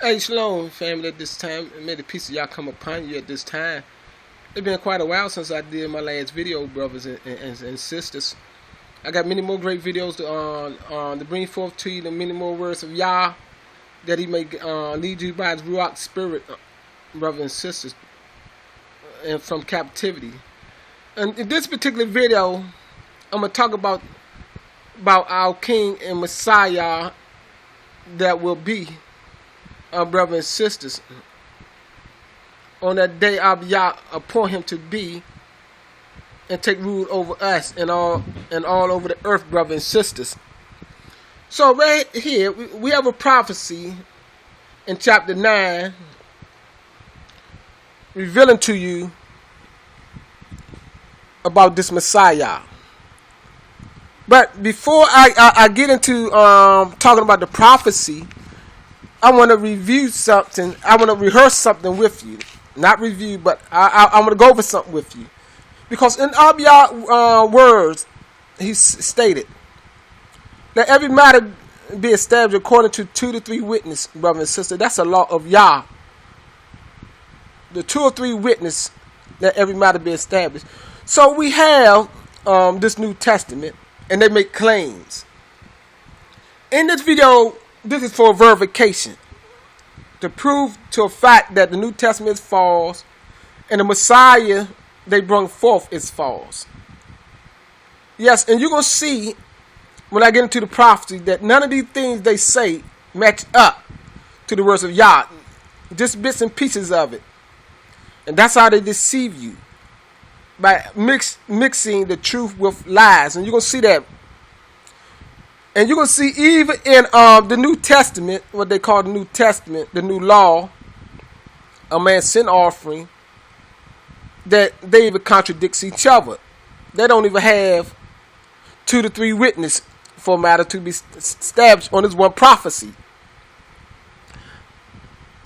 Hey, shalom, family, at this time. May the peace of y'all come upon you at this time. It's been quite a while since I did my last video, brothers and sisters. I got many more great videos to bring forth to you, the many more words of Yah, that He may lead you by His Ruach Spirit, brothers and sisters, and from captivity. And in this particular video, I'm going to talk about our King and Messiah that will be, our brothers and sisters, on that day of Yah appoint Him to be and take rule over us and all over the earth, brothers and sisters. So right here we have a prophecy in chapter 9 revealing to you about this Messiah. But before I get into talking about the prophecy, I want to review something. I want to rehearse something with you. Not review, but I want to go over something with you. Because in Abiyah's words, he stated, "Let every matter be established according to 2 to 3 witnesses, brother and sister." That's a law of Yah. The 2 or 3 witnesses, let every matter be established. So we have this New Testament, and they make claims. In this video, this is for verification, to prove to a fact that the New Testament is false and the Messiah they bring forth is false. Yes, and you're going to see when I get into the prophecy that none of these things they say match up to the words of Yah. Just bits and pieces of it. And that's how they deceive you, by mixing the truth with lies. And you're going to see that. And you're going to see even in the New Testament, what they call the New Testament, the new law, a man's sin offering, that they even contradict each other. They don't even have 2 to 3 witnesses for a matter to be established on this one prophecy.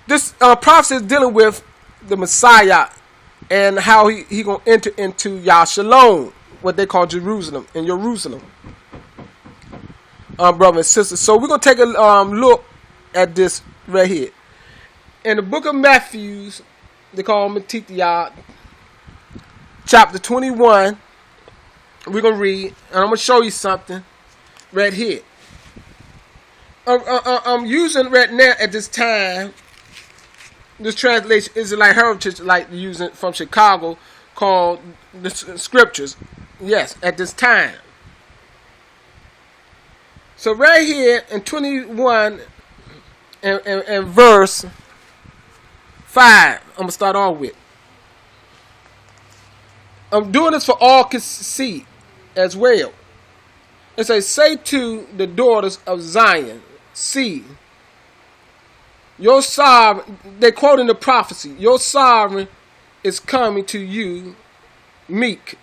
This prophecy is dealing with the Messiah and how he going to enter into Yah Shalom, what they call Jerusalem, in Jerusalem. Brothers and sisters. So we're going to take a look at this right here. In the book of Matthew, they call Matithiyah, chapter 21, we're going to read, and I'm going to show you something right here. I'm using right now at this time, this translation, Israelite Heritage, like using from Chicago, called the Scriptures. Yes, at this time. So right here in 21 and verse 5, I'm going to start off with. I'm doing this for all can see as well. It says, "Say to the daughters of Zion, see, your sovereign," they quoting the prophecy, "your sovereign is coming to you meek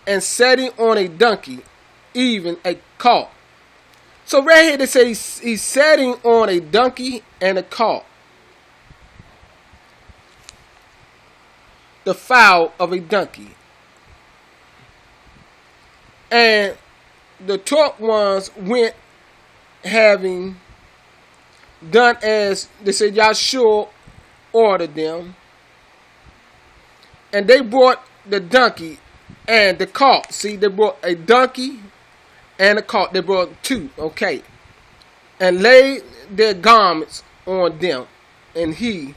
and sitting on a donkey, even a colt." So right here they say he's sitting on a donkey and a colt, the foal of a donkey. And the 12 ones went, having done as they said Yahshua ordered them, and they brought the donkey and the colt. See, they brought a donkey and a colt. They brought 2, okay, and laid their garments on them, and he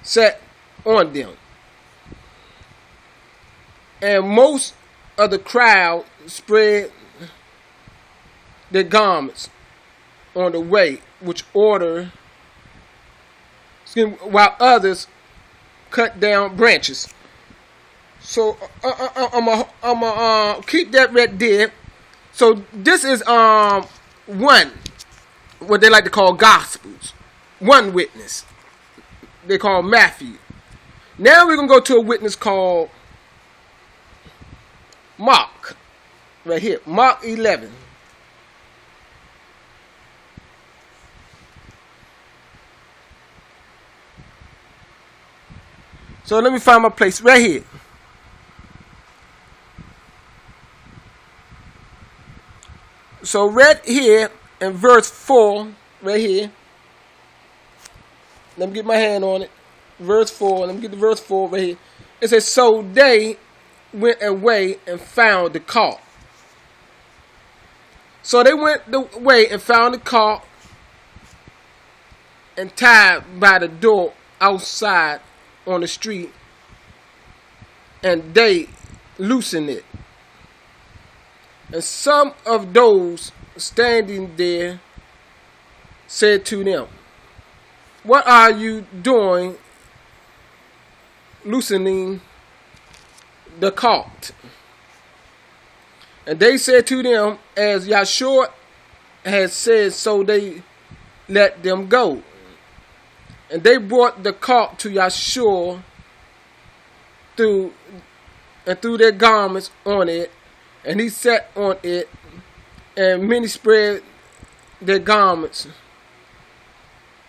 sat on them. And most of the crowd spread their garments on the way, which order, while others cut down branches. So I'm gonna keep that right there. So this is one, what they like to call Gospels, one witness they call Matthew. Now we're gonna go to a witness called Mark, right here, Mark 11. So let me find my place right here. So right here in verse 4, right here. Let me get my hand on it. Verse 4. Let me get the verse 4 right here. It says, so they went away and found the colt. So they went away and found the colt and tied by the door outside on the street, and they loosened it. And some of those standing there said to them, what are you doing loosening the colt? And they said to them, as Yahshua had said, so they let them go. And they brought the colt to Yahshua threw their garments on it, and he sat on it, and many spread their garments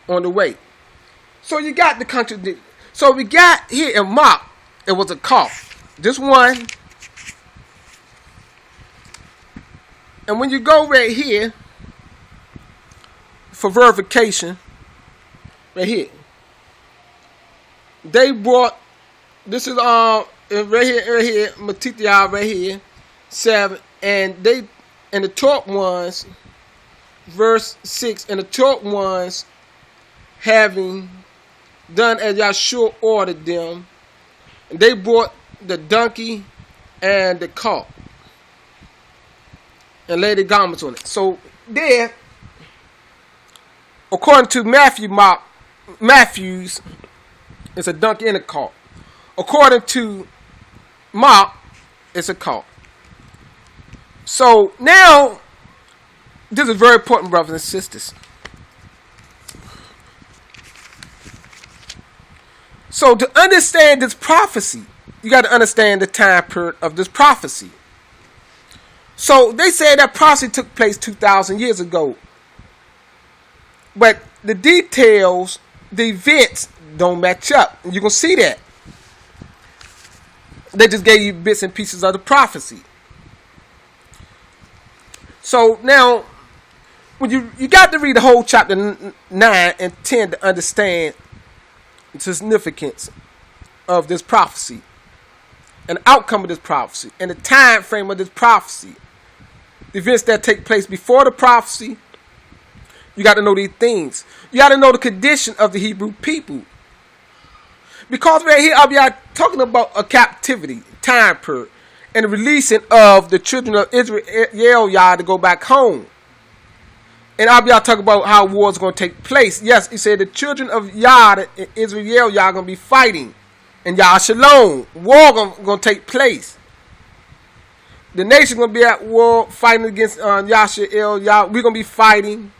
on the way. So you got the contradiction. So we got here in Mark, it was a colt. This one. And when you go right here for verification, right here, they brought, this is right here, Matithia right here, 7, and they, and the top ones, verse 6, and the top ones, having done as Yahshua ordered them, and they brought the donkey and the colt and laid the garments on it. So there, according to Matthew's, it's a donkey and a colt. According to Mark, it's a colt. So now, this is very important, brothers and sisters. So to understand this prophecy, you got to understand the time period of this prophecy. So they say that prophecy took place 2,000 years ago. But the details, the events don't match up. And you're going to see that. They just gave you bits and pieces of the prophecy. So now, when you got to read the whole chapter 9 and 10 to understand the significance of this prophecy and the outcome of this prophecy and the time frame of this prophecy. The events that take place before the prophecy, you got to know these things. You got to know the condition of the Hebrew people. Because right here, I'll be talking about a captivity time period and the releasing of the children of Israel to go back home. And I'll be talking about how war is going to take place. Yes, he said the children of Yah and Israel are going to be fighting. And Yah Shalom. War going to take place. The nation going to be at war fighting against Yahshua. We're going to be fighting.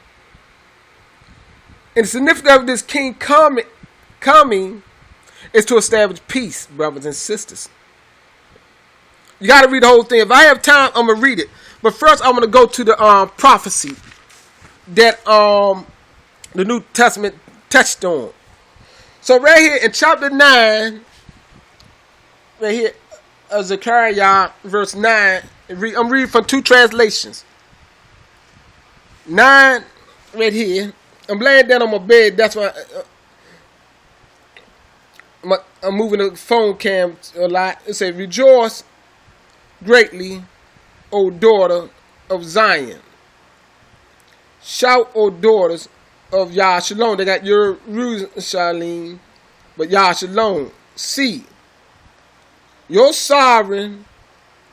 And the significance of this king coming is to establish peace, brothers and sisters. You got to read the whole thing. If I have time, I'm going to read it. But first, I'm going to go to the prophecy that the New Testament touched on. So right here in chapter 9, right here, Zechariah verse 9, I'm reading from two translations. 9 right here. I'm laying down on my bed. That's why I'm moving the phone cam a lot. It says, rejoice greatly, O daughter of Zion. Shout, O daughters of Yah Shalom. They got Jerusalem, but Yah Shalom. See, your sovereign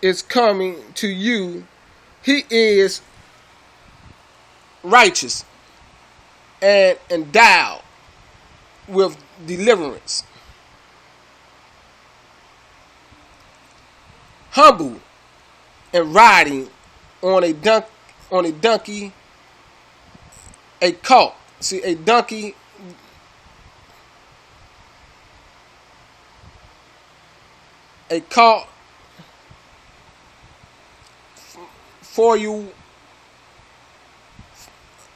is coming to you. He is righteous and endowed with deliverance. Humble and riding on a donkey, a colt. See, a donkey, a colt for you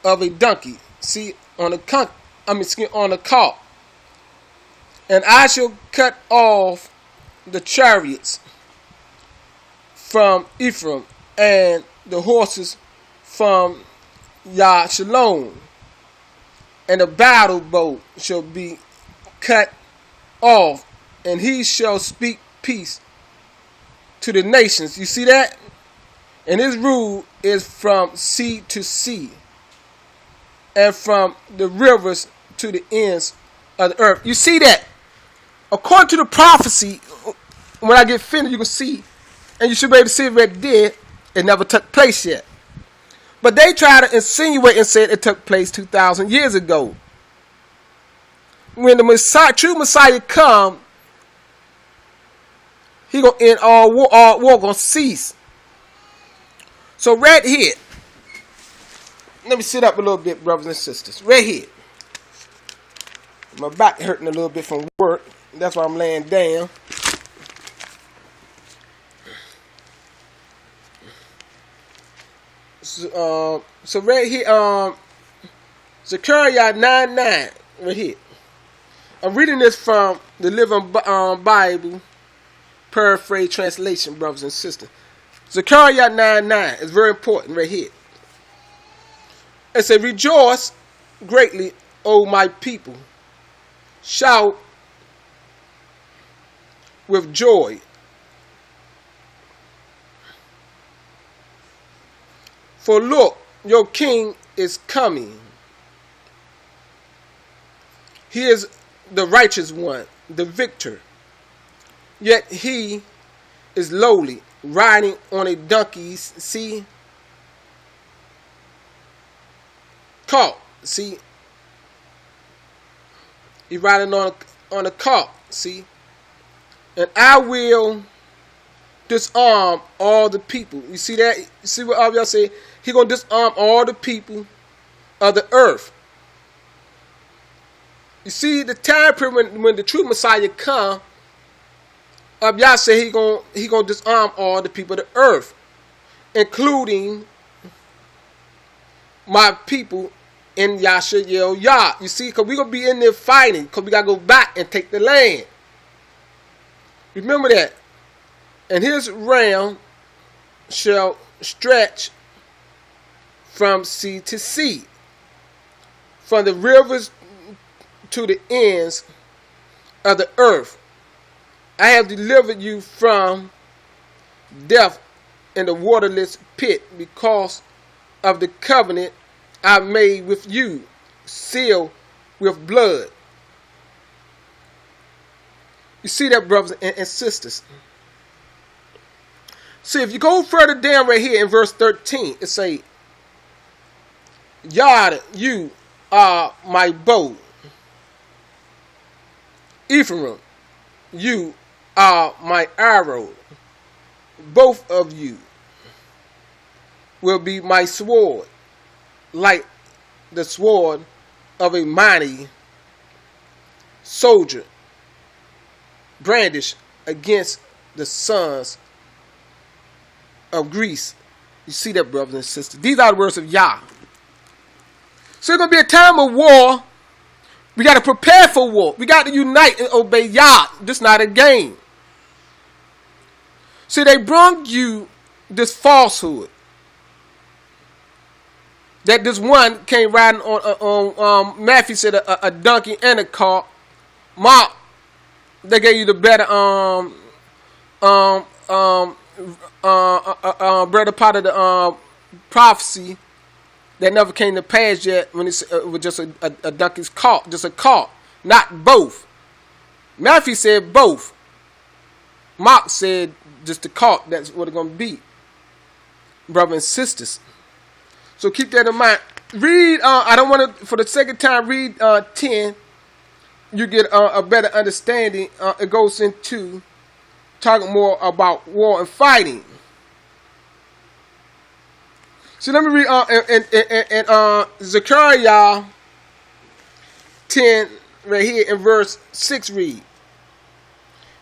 of a donkey. See, on a colt. And I shall cut off the chariots from Ephraim and the horses from Yah Shalom, and the battle bow shall be cut off, and he shall speak peace to the nations. You see that? And his rule is from sea to sea, and from the rivers to the ends of the earth. You see that? According to the prophecy, when I get finished, you can see, and you should be able to see it right there, it never took place yet. But they try to insinuate and say it took place 2,000 years ago. When the Messiah, true Messiah come, he gonna end all war gonna cease. So right here, let me sit up a little bit, brothers and sisters. Right here, my back hurting a little bit from work. That's why I'm laying down. So right here, Zechariah 9:9, right here. I'm reading this from the Living Bible paraphrase translation, brothers and sisters. Zechariah 9:9 is very important right here. It says, "Rejoice greatly, O my people. Shout with joy. For look, your king is coming. He is the righteous one, the victor. Yet he is lowly, riding on a donkey's, see, colt, see. He's riding on a colt, see. And I will disarm all the people." You see that? You see what all y'all say? He gonna disarm all the people of the earth. You see, the time period when the true Messiah come, y'all say he gonna disarm all the people of the earth, including my people in Yasha Yah. You see, because we're gonna be in there fighting, because we gotta go back and take the land. Remember that. And his realm shall stretch from sea to sea, from the rivers to the ends of the earth. I have delivered you from death in the waterless pit because of the covenant I made with you, sealed with blood. You see that, brothers and sisters? See, if you go further down right here in verse 13, it say, "Yod, you are my bow. Ephraim, you are my arrow. Both of you will be my sword, like the sword of a mighty soldier, brandished against the sons of Greece." You see that, brothers and sisters? These are the words of Yah. So it's going to be a time of war. We got to prepare for war. We got to unite and obey Yah. This is not a game. See, they brought you this falsehood that this one came riding on Matthew said a donkey and a cart. Mark, they gave you the better better part of the prophecy that never came to pass yet, when it was just a donkey's cart, just a cart, not both. Matthew said both. Mark said just a cart. That's what it's going to be, brothers and sisters. So keep that in mind. Read, I don't want to, for the second time, read 10. You get a better understanding. It goes into talking more about war and fighting. So let me read Zechariah 10 right here in verse 6 read.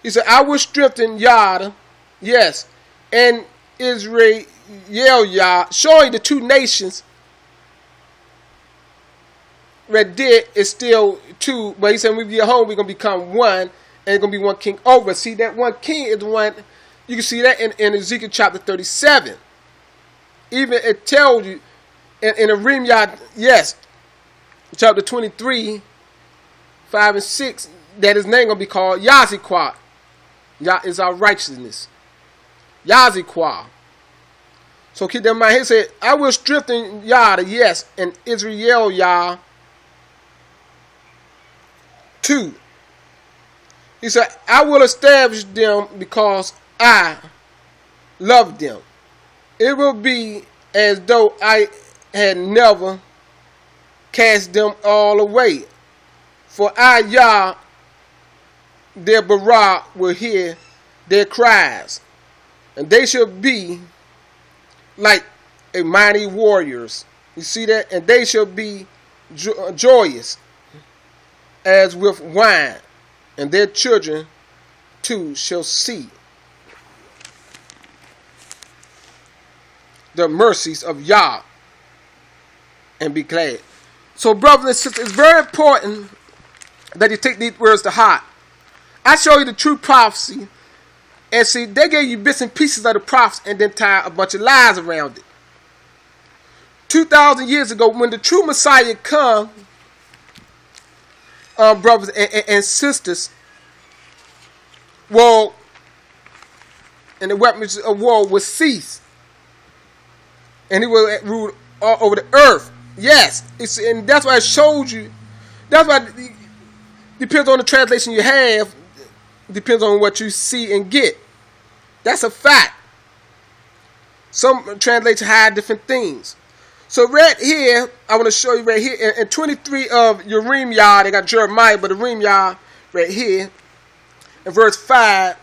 He said, "I will strengthen Yah, yes, and Israel Yah," showing the two nations right there is still two, but he said when we get home we're going to become one, and it's going to be one king over. See, that one king is the one, you can see that in Ezekiel chapter 37. Even it tells you in the Rimyah, yes, chapter 23, 5 and 6, that his name gonna be called Yaziquah. Yah is our righteousness. Yaziquah. So keep that in mind. He said, I will strengthen Yah, the yes, and Israel Yah too. He said, I will establish them because I love them. It will be as though I had never cast them all away. For I, Yah, their Bara, will hear their cries, and they shall be like a mighty warriors. You see that? And they shall be joyous as with wine, and their children too shall see the mercies of Yah and be glad. So, brothers and sisters, it's very important that you take these words to heart. I show you the true prophecy, and see, they gave you bits and pieces of the prophecy and then tie a bunch of lies around it. 2,000 years ago, when the true Messiah come, brothers and sisters, war and the weapons of war will cease, and he will rule all over the earth. Yes, and that's why I showed you. That's why it depends on the translation you have. Depends on what you see and get. That's a fact. Some translations hide different things. So right here, I want to show you right here in 23 of Uriah, they got Jeremiah, but Uriah right here, in verse 5,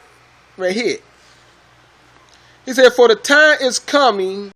right here. He said, for the time is coming